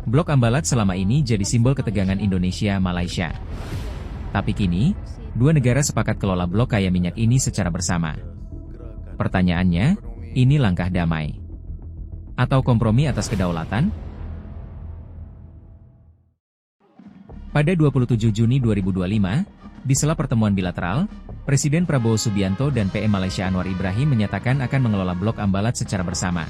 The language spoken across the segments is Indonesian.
Blok Ambalat selama ini jadi simbol ketegangan Indonesia-Malaysia. Tapi kini, dua negara sepakat kelola blok kaya minyak ini secara bersama. Pertanyaannya, ini langkah damai atau kompromi atas kedaulatan? Pada 27 Juni 2025, di sela pertemuan bilateral, Presiden Prabowo Subianto dan PM Malaysia Anwar Ibrahim menyatakan akan mengelola blok Ambalat secara bersama.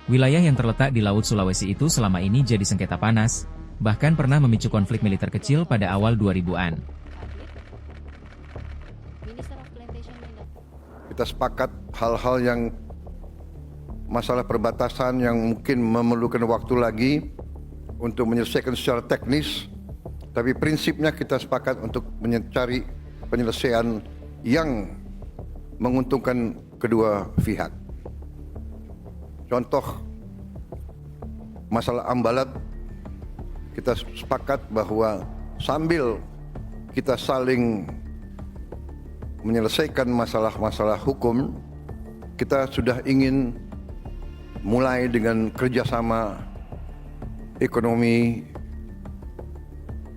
Wilayah yang terletak di Laut Sulawesi itu selama ini jadi sengketa panas, bahkan pernah memicu konflik militer kecil pada awal 2000-an. Kita sepakat hal-hal yang masalah perbatasan yang mungkin memerlukan waktu lagi untuk menyelesaikan secara teknis, tapi prinsipnya kita sepakat untuk mencari penyelesaian yang menguntungkan kedua pihak. Contoh masalah Ambalat, kita sepakat bahwa sambil kita saling menyelesaikan masalah-masalah hukum, kita sudah ingin mulai dengan kerjasama ekonomi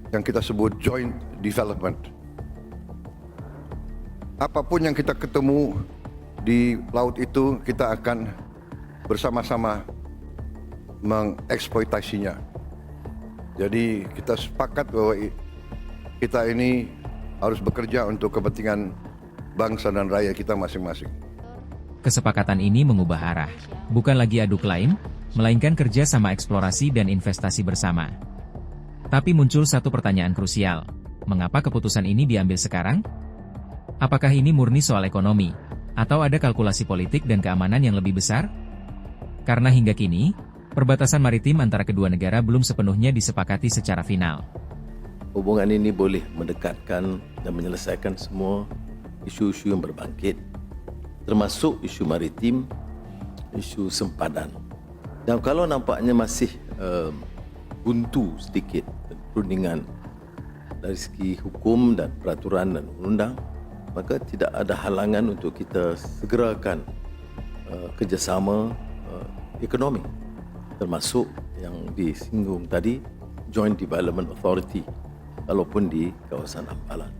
yang kita sebut joint development. Apapun yang kita ketemu di laut itu, kita akan bersama-sama mengeksploitasinya. Jadi kita sepakat bahwa kita ini harus bekerja untuk kepentingan bangsa dan rakyat kita masing-masing. Kesepakatan ini mengubah arah, bukan lagi adu klaim, melainkan kerja sama eksplorasi dan investasi bersama. Tapi muncul satu pertanyaan krusial, mengapa keputusan ini diambil sekarang? Apakah ini murni soal ekonomi, atau ada kalkulasi politik dan keamanan yang lebih besar? Karena hingga kini, perbatasan maritim antara kedua negara belum sepenuhnya disepakati secara final. Hubungan ini boleh mendekatkan dan menyelesaikan semua isu-isu yang berbangkit, termasuk isu maritim, isu sempadan. Dan kalau nampaknya masih buntu sedikit perundingan dari segi hukum dan peraturan dan undang, maka tidak ada halangan untuk kita segerakan kerjasama ekonomi, termasuk yang disinggung tadi, Joint Development Authority, walaupun di kawasan Ambalat.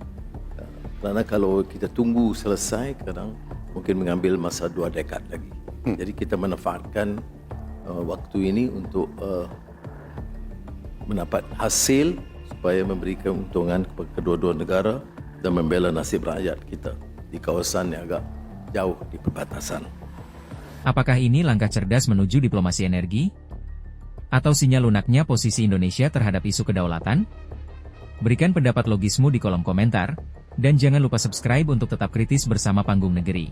Kerana kalau kita tunggu selesai, kadang mungkin mengambil masa 2 dekad lagi. Jadi kita manfaatkan waktu ini untuk mendapat hasil supaya memberi keuntungan kepada kedua-dua negara dan membela nasib rakyat kita di kawasan yang agak jauh di perbatasan. Apakah ini langkah cerdas menuju diplomasi energi? Atau sinyal lunaknya posisi Indonesia terhadap isu kedaulatan? Berikan pendapat logismu di kolom komentar, dan jangan lupa subscribe untuk tetap kritis bersama Panggung Negeri.